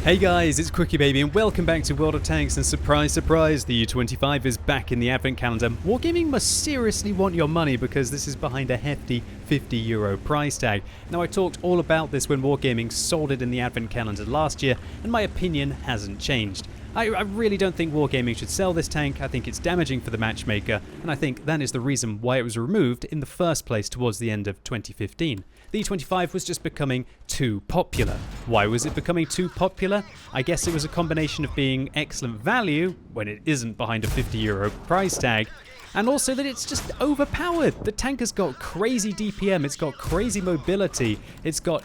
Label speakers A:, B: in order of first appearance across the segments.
A: Hey guys, it's QuickyBaby and welcome back to World of Tanks, and surprise surprise, the U-25 is back in the advent calendar. Wargaming must seriously want your money because this is behind a hefty €50 price tag. Now, I talked all about this when Wargaming sold it in the advent calendar last year, and my opinion hasn't changed. I really don't think Wargaming should sell this tank. I think it's damaging for the matchmaker, and I think that is the reason why it was removed in the first place towards the end of 2015. The E25 was just becoming too popular. Why was it becoming too popular? I guess it was a combination of being excellent value, when it isn't behind a €50 price tag, and also that it's just overpowered. The tank has got crazy DPM, it's got crazy mobility, it's got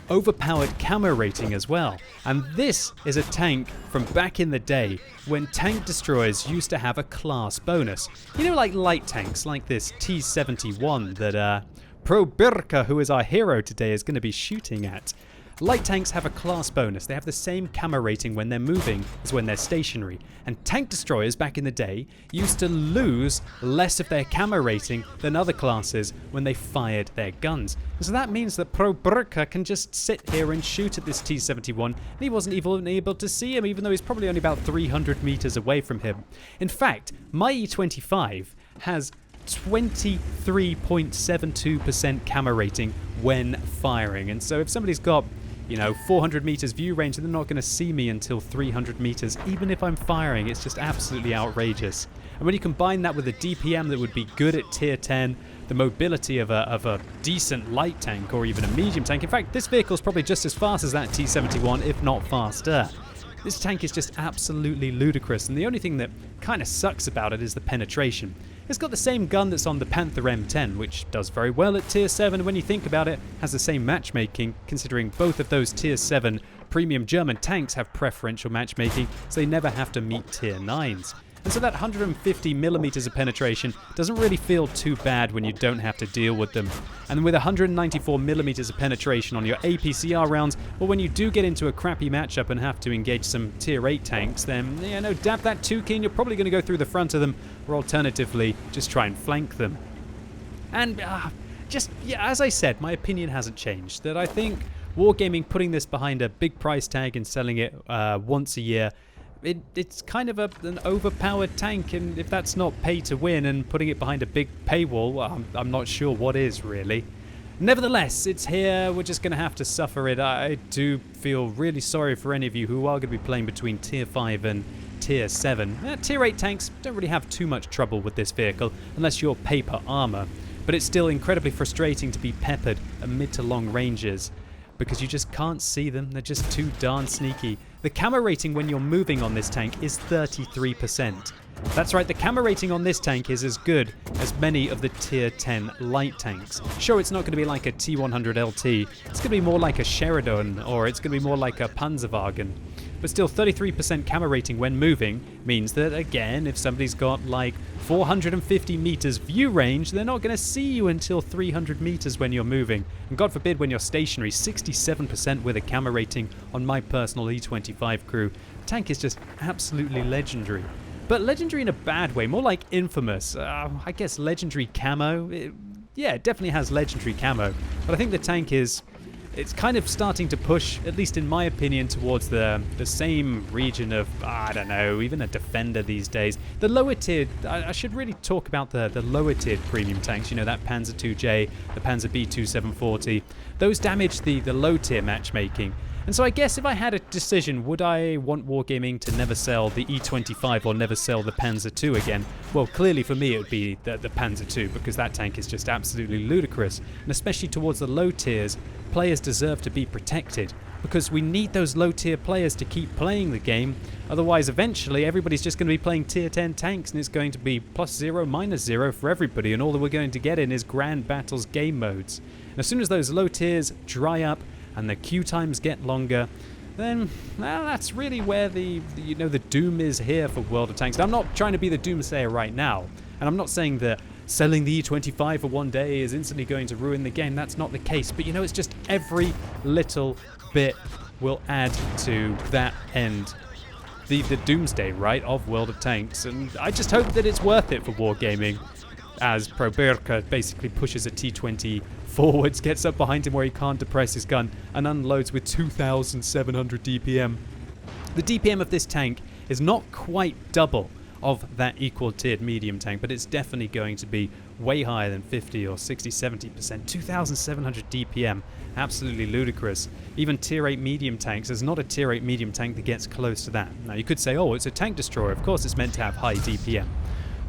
A: overpowered camo rating as well. And this is a tank from back in the day when tank destroyers used to have a class bonus. You know, like light tanks, like this T-71 that Pro Birka, who is our hero today, is going to be shooting at. Light tanks have a class bonus. They have the same camo rating when they're moving as when they're stationary. And tank destroyers back in the day used to lose less of their camo rating than other classes when they fired their guns. So that means that Pro Birka can just sit here and shoot at this T-71, and he wasn't even able to see him, even though he's probably only about 300 meters away from him. In fact, my E25 has 23.72% camo rating when firing, and so if somebody's got 400 meters view range, they're not going to see me until 300 meters, even if I'm firing. It's just absolutely outrageous. And when you combine that with a DPM that would be good at tier 10, the mobility of a decent light tank or even a medium tank, in fact this vehicle is probably just as fast as that T-71, if not faster. This tank is just absolutely ludicrous, and the only thing that kind of sucks about it is the penetration. It's got the same gun that's on the Panther M10, which does very well at tier 7, and when you think about it, has the same matchmaking, considering both of those tier 7 premium German tanks have preferential matchmaking, so they never have to meet tier 9s. And so that 150 millimeters of penetration doesn't really feel too bad when you don't have to deal with them. And with 194 millimeters of penetration on your APCR rounds, well, when you do get into a crappy matchup and have to engage some tier 8 tanks, then, dab that Tukin, you're probably going to go through the front of them, or alternatively, just try and flank them. And as I said, my opinion hasn't changed, that I think Wargaming putting this behind a big price tag and selling it once a year, it's kind of an overpowered tank, and if that's not pay to win and putting it behind a big paywall, well, I'm not sure what is really. Nevertheless, it's here, we're just going to have to suffer it. I do feel really sorry for any of you who are going to be playing between tier 5 and tier 7. Tier 8 tanks don't really have too much trouble with this vehicle unless you're paper armor, but it's still incredibly frustrating to be peppered at mid to long ranges, because you just can't see them. They're just too darn sneaky. The camo rating when you're moving on this tank is 33%. That's right, the camo rating on this tank is as good as many of the tier 10 light tanks. Sure, it's not going to be like a T100 LT. It's going to be more like a Sheridan, or it's going to be more like a Panzerwagen. But still, 33% camo rating when moving means that, again, if somebody's got like 450 meters view range, they're not going to see you until 300 meters when you're moving. And God forbid when you're stationary, 67% with a camo rating on my personal E25 crew. The tank is just absolutely legendary. But legendary in a bad way, more like infamous. I guess legendary camo. It definitely has legendary camo. But I think the tank it's kind of starting to push, at least in my opinion, towards the same region of, I don't know, even a Defender these days. The lower tier, I should really talk about the lower tiered premium tanks, that Panzer IIJ, the Panzer B2740. Those damage the low tier matchmaking. And so I guess if I had a decision, would I want Wargaming to never sell the E25 or never sell the Panzer II again? Well, clearly for me it would be the Panzer II, because that tank is just absolutely ludicrous. And especially towards the low tiers, players deserve to be protected, because we need those low tier players to keep playing the game. Otherwise, eventually everybody's just going to be playing tier 10 tanks, and it's going to be +0, -0 for everybody, and all that we're going to get in is Grand Battles game modes. And as soon as those low tiers dry up, and the queue times get longer, then that's really where the doom is here for World of Tanks. Now, I'm not trying to be the doomsayer right now, and I'm not saying that selling the E25 for one day is instantly going to ruin the game. That's not the case, but it's just every little bit will add to that end, the doomsday, right, of World of Tanks. And I just hope that it's worth it for Wargaming, as Pro Birka basically pushes a T20 forwards, gets up behind him where he can't depress his gun, and unloads with 2,700 DPM. The DPM of this tank is not quite double of that equal tiered medium tank, but it's definitely going to be way higher than 50 or 60, 70%. 2,700 DPM, absolutely ludicrous. Even tier 8 medium tanks, there's not a tier 8 medium tank that gets close to that. Now you could say, oh, it's a tank destroyer, of course it's meant to have high DPM.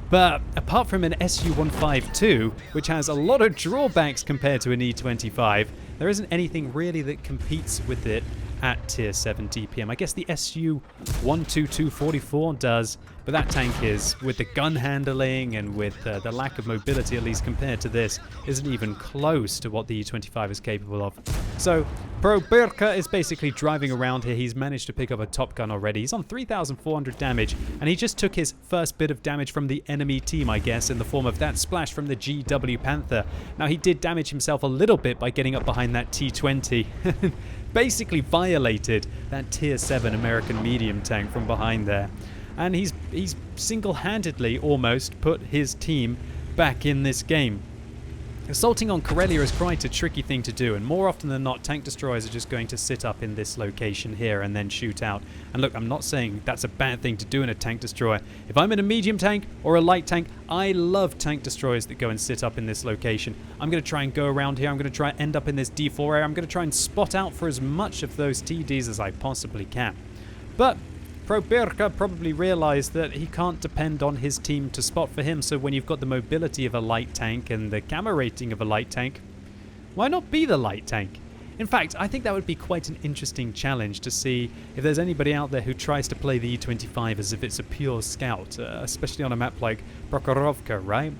A: But apart from an Su-152, which has a lot of drawbacks compared to an E25, there isn't anything really that competes with it at tier 7 DPM. I guess the Su-12244 does, but that tank is, with the gun handling and with the lack of mobility, at least compared to this, isn't even close to what the E25 is capable of. So Pro Birka is basically driving around here. He's managed to pick up a top gun already. He's on 3,400 damage, and he just took his first bit of damage from the enemy team, I guess, in the form of that splash from the GW Panther. Now he did damage himself a little bit by getting up behind that T20. Basically violated that tier 7 American medium tank from behind there. And he's single-handedly almost put his team back in this game. Assaulting on Corellia is quite a tricky thing to do, and more often than not, tank destroyers are just going to sit up in this location here and then shoot out. And look, I'm not saying that's a bad thing to do in a tank destroyer. If I'm in a medium tank or a light tank, I love tank destroyers that go and sit up in this location. I'm going to try and go around here. I'm going to try and end up in this D4 area. I'm going to try and spot out for as much of those TDs as I possibly can. But Pro Birka probably realized that he can't depend on his team to spot for him, so when you've got the mobility of a light tank and the camo rating of a light tank, why not be the light tank? In fact, I think that would be quite an interesting challenge to see if there's anybody out there who tries to play the E25 as if it's a pure scout, especially on a map like Prokhorovka, right?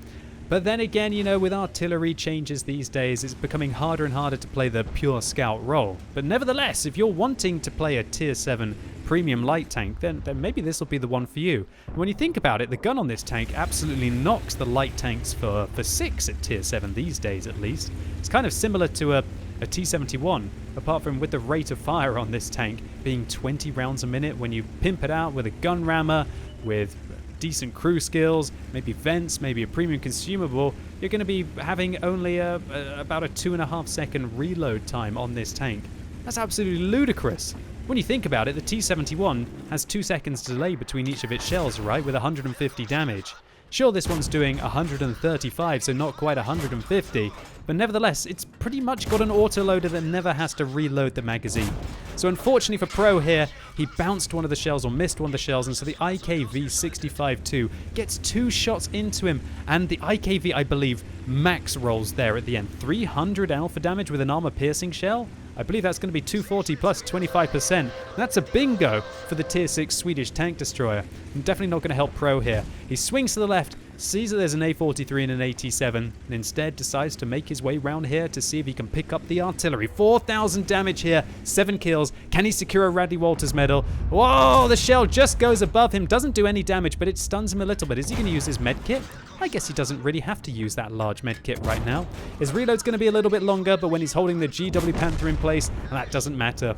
A: But then again, you know, with artillery changes these days, it's becoming harder and harder to play the pure scout role. But nevertheless, if you're wanting to play a tier 7 premium light tank, then maybe this will be the one for you. And when you think about it, the gun on this tank absolutely knocks the light tanks for 6 at tier 7 these days, at least. It's kind of similar to a T-71, apart from with the rate of fire on this tank being 20 rounds a minute. When you pimp it out with a gun rammer, with decent crew skills, maybe vents, maybe a premium consumable, you're going to be having only about a 2.5 second reload time on this tank. That's absolutely ludicrous. When you think about it, the T-71 has 2 seconds delay between each of its shells, right, with 150 damage. Sure, this one's doing 135, so not quite 150, but nevertheless, it's pretty much got an autoloader that never has to reload the magazine. So unfortunately for Pro here, he bounced one of the shells or missed one of the shells, and so the IKV-65-2 gets 2 shots into him, and the IKV, I believe, max rolls there at the end. 300 alpha damage with an armor-piercing shell? I believe that's going to be 240 plus 25%. That's a bingo for the tier 6 Swedish tank destroyer. I'm definitely not going to help Pro here. He swings to the left, sees that there's an A43 and an AT7, and instead decides to make his way round here to see if he can pick up the artillery. 4,000 damage here, 7 kills. Can he secure a Radley Walters medal? Whoa, the shell just goes above him, doesn't do any damage, but it stuns him a little bit. Is he going to use his med kit? I guess he doesn't really have to use that large med kit right now. His reload's going to be a little bit longer, but when he's holding the GW Panther in place, that doesn't matter.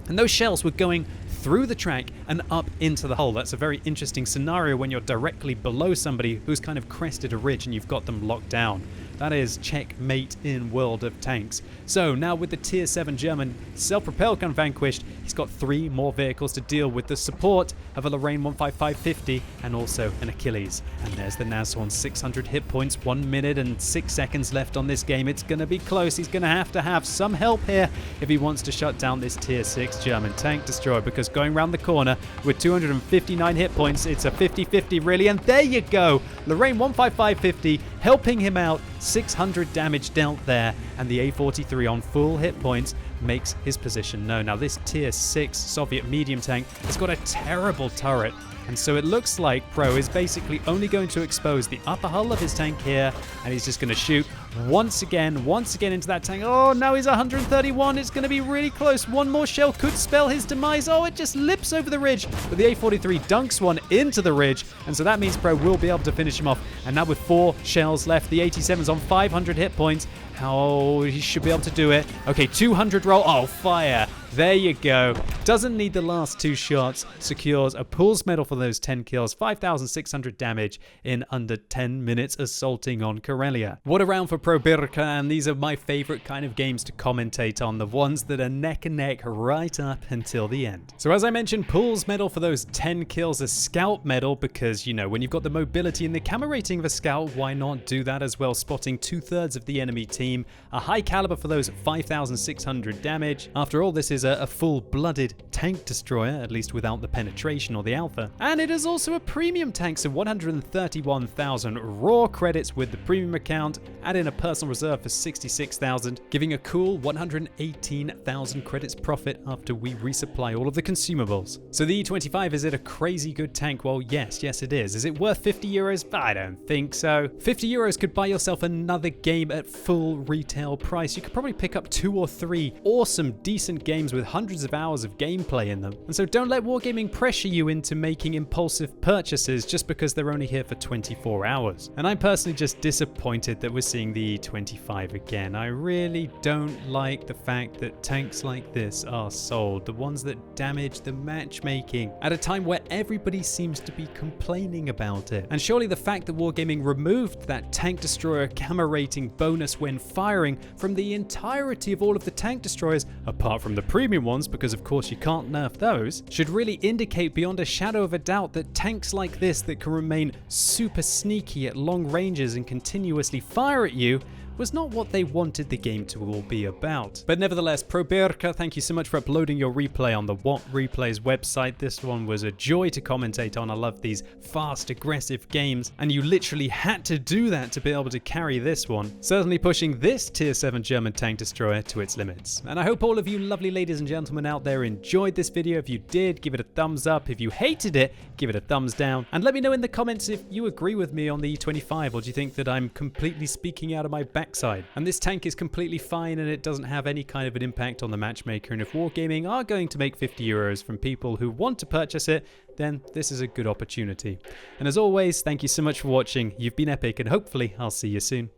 A: And those shells were going through the track and up into the hole. That's a very interesting scenario when you're directly below somebody who's kind of crested a ridge and you've got them locked down. That is checkmate in World of Tanks. So now with the tier 7 German self-propelled gun vanquished, he's got 3 more vehicles to deal with the support of a Lorraine 15550 and also an Achilles. And there's the Nashorn, 600 hit points, 1 minute and 6 seconds left on this game. It's going to be close. He's going to have some help here if he wants to shut down this tier 6 German tank destroyer, because going around the corner with 259 hit points, it's a 50-50 really. And there you go, Lorraine 15550 helping him out. 600 damage dealt there, and the A43 on full hit points makes his position known. Now this tier 6 Soviet medium tank has got a terrible turret, and so it looks like Pro is basically only going to expose the upper hull of his tank here, and he's just going to shoot once again into that tank. Oh, now he's 131. It's going to be really close. One more shell could spell his demise. Oh, it just lips over the ridge, but the A43 dunks one into the ridge, and so that means Pro will be able to finish him off. And now with 4 shells left, the 87's on 500 hit points, How he should be able to do it. Okay, 200 roll. Oh, fire. There you go. Doesn't need the last 2 shots. Secures a pools medal for those 10 kills. 5,600 damage in under 10 minutes assaulting on Corellia. What a round for Probirka, and these are my favorite kind of games to commentate on. The ones that are neck and neck right up until the end. So as I mentioned, pools medal for those 10 kills. A scout medal because, you know, when you've got the mobility and the camera rating of a scout, why not do that as well? Spotting 2/3 of the enemy team. A high caliber for those 5,600 damage. After all, this is a full-blooded tank destroyer, at least without the penetration or the alpha. And it is also a premium tank, so 131,000 raw credits with the premium account. Add in a personal reserve for 66,000, giving a cool 118,000 credits profit after we resupply all of the consumables. So the E25, is it a crazy good tank? Well, yes it is. Is it worth 50 euros? I don't think so. 50 euros could buy yourself another game at full retail price. You could probably pick up 2 or 3 awesome, decent games with hundreds of hours of gameplay in them. And so don't let wargaming pressure you into making impulsive purchases just because they're only here for 24 hours. And I'm personally just disappointed that we're seeing the E25 again. I really don't like the fact that tanks like this are sold, the ones that damage the matchmaking, at a time where everybody seems to be complaining about it. And surely the fact that wargaming removed that tank destroyer camera rating bonus when firing from the entirety of all of the tank destroyers, apart from the premium ones, because of course you can't nerf those, should really indicate beyond a shadow of a doubt that tanks like this that can remain super sneaky at long ranges and continuously fire at you was not what they wanted the game to all be about. But nevertheless, Probirka, thank you so much for uploading your replay on the WOT Replays website. This one was a joy to commentate on. I love these fast, aggressive games, and you literally had to do that to be able to carry this one. Certainly pushing this Tier 7 German tank destroyer to its limits. And I hope all of you lovely ladies and gentlemen out there enjoyed this video. If you did, give it a thumbs up. If you hated it, give it a thumbs down. And let me know in the comments if you agree with me on the E25, or do you think that I'm completely speaking out of my backside? And this tank is completely fine and it doesn't have any kind of an impact on the matchmaker. And if wargaming are going to make 50 euros from people who want to purchase it, then this is a good opportunity. And as always, thank you so much for watching. You've been epic, and hopefully I'll see you soon.